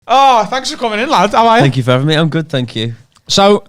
Oh, thanks for coming in, lad. How are you? Thank you for having me. I'm good, thank you. So,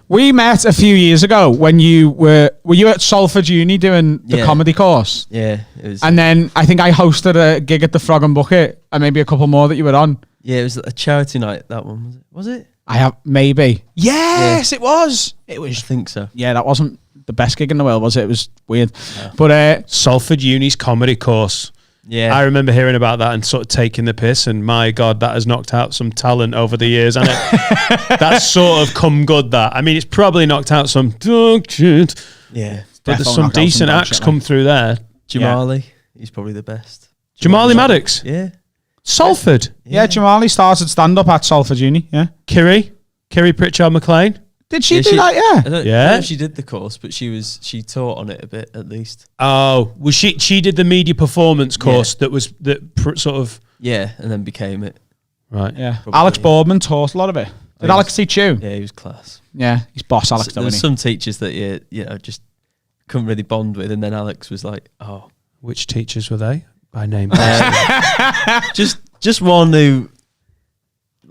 we met a few years ago when you were you at Salford Uni doing the comedy course? Yeah, it was. And then I think I hosted a gig at the Frog and Bucket, and maybe a couple more that you were on. Yeah, it was a charity night. That one was it? I have maybe. Yes, it was. It was. I think so. Yeah, that wasn't the best gig in the world, was it? It was weird. Yeah. But Salford Uni's comedy course. Yeah, I remember hearing about that and sort of taking the piss, and my God, that has knocked out some talent over the years, and that's sort of come good. That, I mean, it's probably knocked out some dog shit. Yeah, but there's some decent acts come through there. Jamali, he's probably the best. Jamali Maddox, yeah. Salford, yeah. Jamali started stand up at Salford Uni. Yeah, Kiri Pritchard McLean. Did she do that? Yeah. I don't know if she did the course, but she taught on it a bit at least. Oh, well, she did the media performance course sort of. Yeah, and then became it. Right. Yeah. Probably, Alex Boardman taught a lot of it. Did Alex teach you? Yeah, he was class. Yeah, he's boss Alex. There's some teachers that you know just couldn't really bond with, and then Alex was like, oh. Which teachers were they? By name. Just one who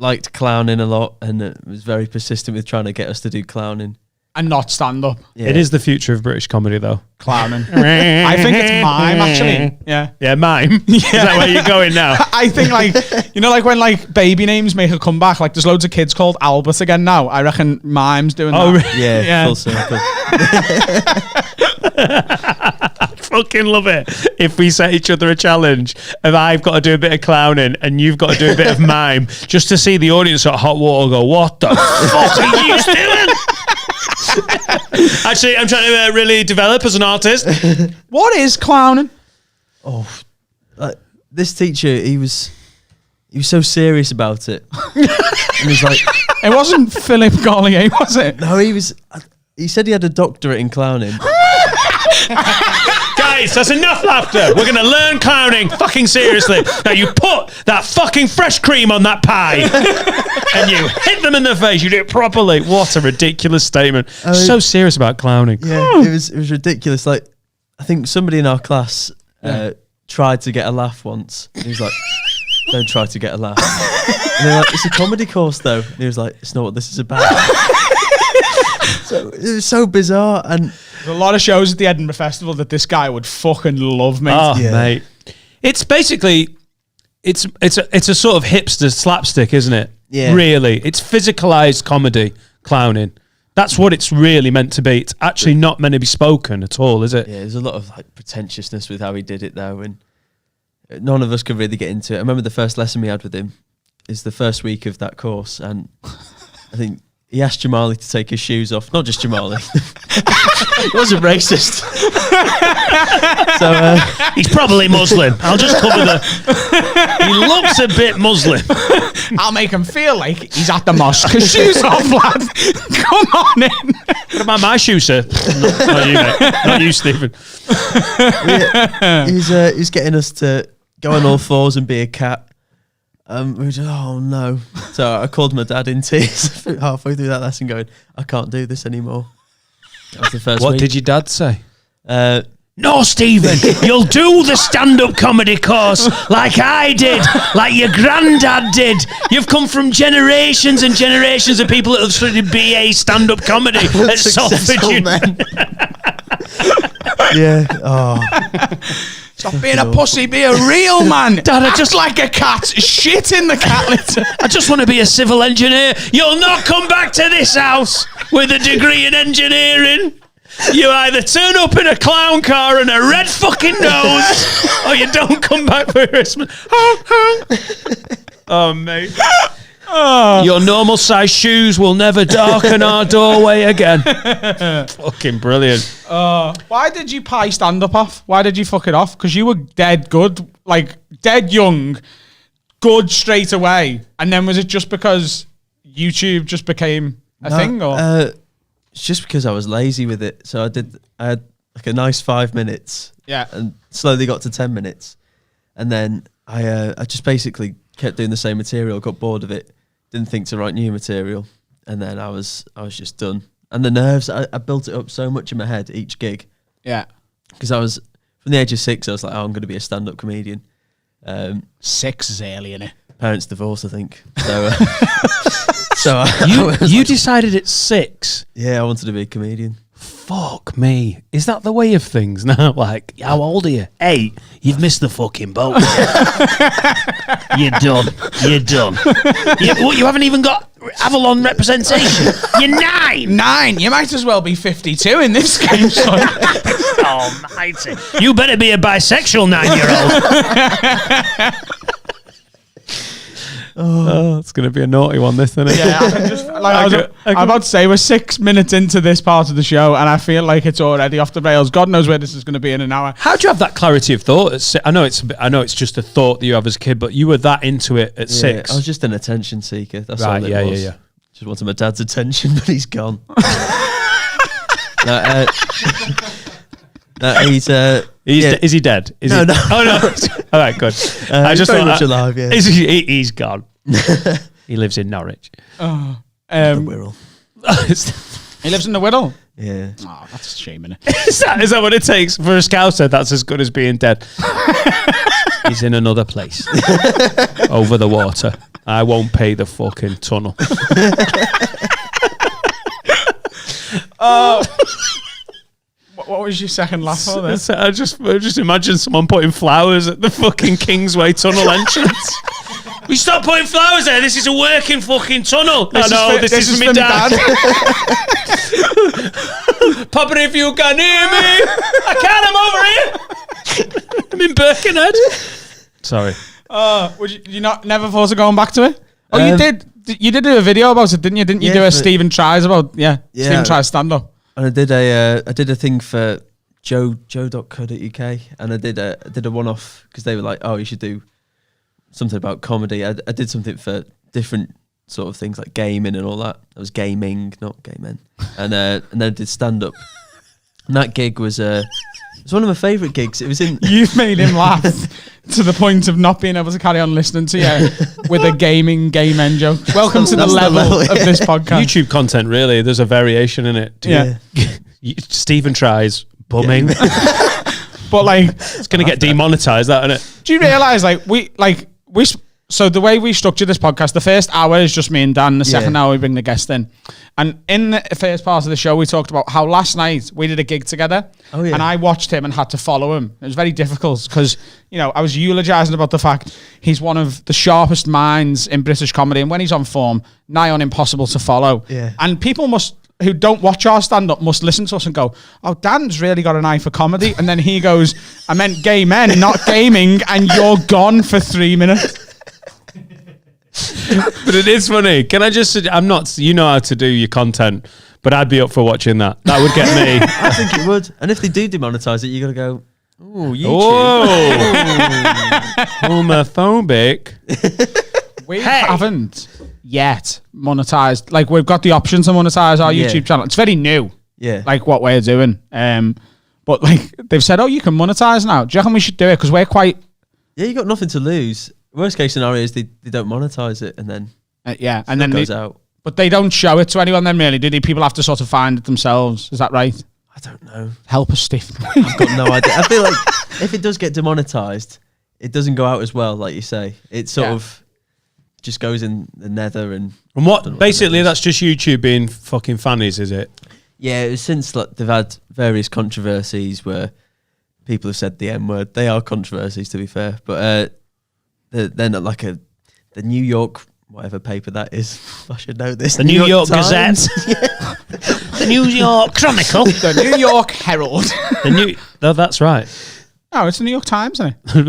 liked clowning a lot and was very persistent with trying to get us to do clowning. And not stand up. Yeah. It is the future of British comedy, though. Clowning. I think it's mime, actually. Yeah. Yeah, mime. Yeah. Is that where you're going now? I think, like when baby names make a comeback, like there's loads of kids called Albert again now. I reckon mime's doing that. Yeah, full circle. I fucking love it. If we set each other a challenge, if I've got to do a bit of clowning and you've got to do a bit of mime, just to see the audience at hot water go, what the fuck are you doing? Actually, I'm trying to really develop as an artist. What is clowning? Oh, this teacher, he was so serious about it. And he's like, it wasn't Philip Gollier, was it? No, he said he had a doctorate in clowning. Guys, that's enough laughter. We're going to learn clowning fucking seriously. Now you put that fucking fresh cream on that pie and you hit them in the face. You do it properly. What a ridiculous statement. So serious about clowning. Yeah, it was ridiculous. Like, I think somebody in our class tried to get a laugh once. And he was like, don't try to get a laugh. And they're like, it's a comedy course though. And he was like, it's not what this is about. So it was so bizarre. And there's a lot of shows at the Edinburgh Festival that this guy would fucking love, mate. Oh, mate. It's basically, it's a sort of hipster slapstick, isn't it? Yeah. Really. It's physicalized comedy, clowning. That's what it's really meant to be. It's actually not meant to be spoken at all, is it? Yeah, there's a lot of pretentiousness with how he did it though, and none of us could really get into it. I remember the first lesson we had with him is the first week of that course, and I think he asked Jamali to take his shoes off. Not just Jamali. He wasn't racist. So he's probably Muslim. I'll just cover he looks a bit Muslim. I'll make him feel like he's at the mosque. Shoes off, lad. Come on in. What about my shoes, sir? Not you, mate. Not you, Stephen. He's getting us to go on all fours and be a cat. We were just, oh no. So I called my dad in tears halfway through that lesson going, I can't do this anymore. That was the first What week. did your dad say? No, Stephen, you'll do the stand-up comedy course like I did, like your granddad did. You've come from generations and generations of people that have studied BA stand-up comedy at Salford Uni. Yeah. Oh. Stop being a pussy, be a real man. Dad, I just like a cat. Shit in the cat litter. I just want to be a civil engineer. You'll not come back to this house with a degree in engineering. You either turn up in a clown car and a red fucking nose, or you don't come back for Christmas. Oh, mate. Your normal size shoes will never darken our doorway again. Fucking brilliant. Why did you pie stand up off? Why did you fuck it off? Because you were dead good, like dead young, good straight away. And then was it just because YouTube just became a thing? Or it's just because I was lazy with it. So I had like a nice 5 minutes. Yeah. And slowly got to 10 minutes. And then I just basically kept doing the same material, got bored of it, didn't think to write new material. And then I was just done. And the nerves, I built it up so much in my head, each gig. Yeah. Because I was, from the age of 6, I was like, oh, I'm going to be a stand-up comedian. 6 is early, innit? parents divorced, I think. So, You decided at 6. yeah, I wanted to be a comedian. Fuck me. Is that the way of things now? Like, how old are you? 8. You've missed the fucking boat. You're done. You're done. You haven't even got Avalon representation. You're 9. 9. You might as well be 52 in this game, son. Almighty. You better be a bisexual 9-year-old. Oh, it's going to be a naughty one, this, isn't it? Yeah, I'm about to say, we're 6 minutes into this part of the show, and I feel like it's already off the rails. God knows where this is going to be in an hour. How do you have that clarity of thought? I know it's just a thought that you have as a kid, but you were that into it at 6. I was just an attention seeker. That's Right, all it was. yeah. Just wanted my dad's attention, but he's gone. Is he dead? No. Oh no! All right, good. I he's very much alive. Yeah, he's gone. He lives in Norwich. The Wirral. He lives in the Whittle. Yeah. Oh, that's a shame, innit? Is that what it takes for a Scouser? That's as good as being dead. He's in another place, over the water. I won't pay the fucking tunnel. What was your second laugh for this? I just imagine someone putting flowers at the fucking Kingsway tunnel entrance. We stop putting flowers there. This is a working fucking tunnel. This is for me dad. Papa, if you can hear me, I can. I'm over here. I'm in Birkenhead. Sorry. Would you never thought of going back to it? Oh, you did. You did do a video about it, didn't you? Didn't you do a Stephen Tries about? Yeah. Stephen Tries stand up. And I did a thing for joe.co.uk, and I did a one-off because they were like, oh, you should do something about comedy. I did something for different sort of things like gaming and all that. I was gaming, not gaming. And then I did stand-up. And that gig was one of my favourite gigs. It was in... You've made him laugh to the point of not being able to carry on listening to you with a gaming game end joke. Welcome to the level of this podcast. YouTube content, really. There's a variation in it. Yeah. Stephen Tries bumming. But like... It's going to get demonetized, that, isn't it? Do you realise, so the way we structure this podcast, the first hour is just me and Dan. The second hour, we bring the guest in. And in the first part of the show, we talked about how last night we did a gig together. Oh, yeah. And I watched him and had to follow him. It was very difficult because, I was eulogising about the fact he's one of the sharpest minds in British comedy. And when he's on form, nigh on impossible to follow. Yeah. And people who don't watch our stand-up must listen to us and go, oh, Dan's really got an eye for comedy. And then he goes, I meant gay men, not gaming. And you're gone for 3 minutes. But it is funny. Can I just... I'm not... You know how to do your content, but I'd be up for watching that. That would get me. I think it would. And if they do demonetize it, you got to go, oh, YouTube. Oh. Homophobic. We haven't yet monetized. Like, we've got the option to monetize our YouTube channel. It's very new. Yeah. Like, what we're doing. But, like, they've said, oh, you can monetize now. Do you reckon we should do it? Because we're quite... Yeah, you got nothing to lose. Worst case scenario is they don't monetize it and then and then it goes out. But they don't show it to anyone then, really, do they? People have to sort of find it themselves. Is that right? I don't know. Help us, Steve. I've got no idea. I feel like if it does get demonetized, it doesn't go out as well, like you say. It sort of just goes in the nether and what basically that's just YouTube being fucking fannies, is it? Yeah, it was since they've had various controversies where people have said the N word. They are controversies, to be fair, but then like the New York, whatever paper that is, I should know this. The New York Gazette, the New York Chronicle, the New York Herald. That's right. Oh, it's the New York Times, isn't I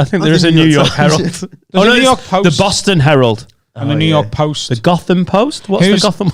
it? think there is a New York Herald. The New York Post, the Boston Herald, and the New York Post, the Gotham Post. What's the Gotham?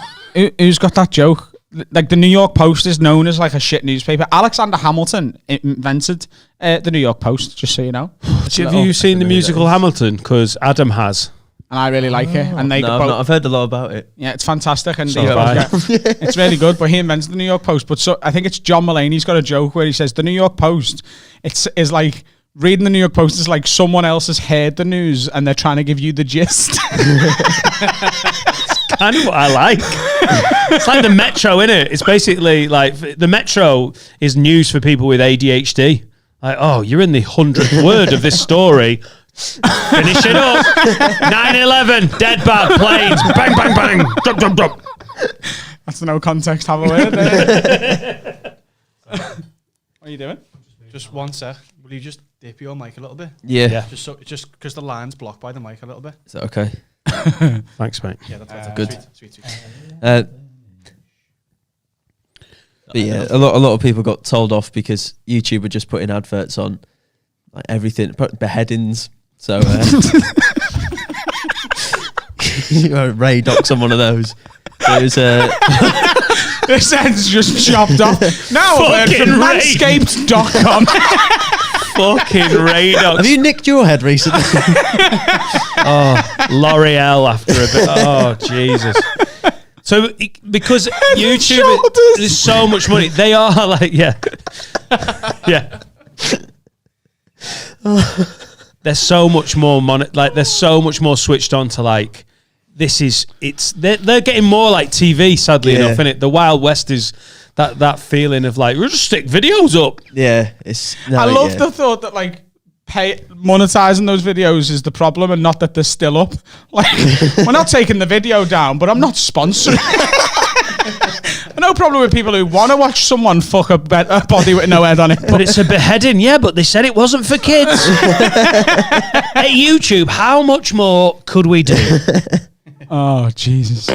Who's got that joke? Like, the New York Post is known as like a shit newspaper. Alexander Hamilton invented the New York Post, just so you know. Have you seen the musical Hamilton? Because Adam has. And I really like it. And they I've heard a lot about it. Yeah, it's fantastic. And it's really good. But he invented the New York Post. But I think it's John Mulaney's got a joke where he says the New York Post is like... Reading the New York Post is like someone else has heard the news and they're trying to give you the gist. It's kind of what I like. It's like the Metro, innit? It's basically like the Metro is news for people with ADHD. Like, oh, you're in the 100th word of this story. Finish it up. 9/11, dead bad planes, bang, bang, bang, drop, drop, drop. That's no context. Have a word. There. What are you doing? Just one sec. Will you just dip your mic a little bit? Yeah. Just because the line's blocked by the mic a little bit. Is that okay? Thanks, mate. Yeah, that's good. Sweet. But yeah, a lot of people got told off because YouTube were just putting adverts on like everything, beheadings. So Ray Doc's on one of those. So it was This end's just chopped off. Now I've heard from Manscaped.com. Fucking Radox. Have you nicked your head recently? L'Oreal after a bit. Oh, Jesus. So, because YouTube, there's so much money. They are like, yeah. Yeah. There's so much more money. Like, there's so much more switched on to, like, they're getting more like TV, sadly enough, innit? The Wild West is that feeling of like, we'll just stick videos up. Yeah. I love the thought that like monetizing those videos is the problem and not that they're still up. Like, we're not taking the video down, but I'm not sponsoring. No problem with people who want to watch someone fuck a body with no head on it. But it's a beheading, yeah, but they said it wasn't for kids. Hey, YouTube, how much more could we do? Oh, Jesus.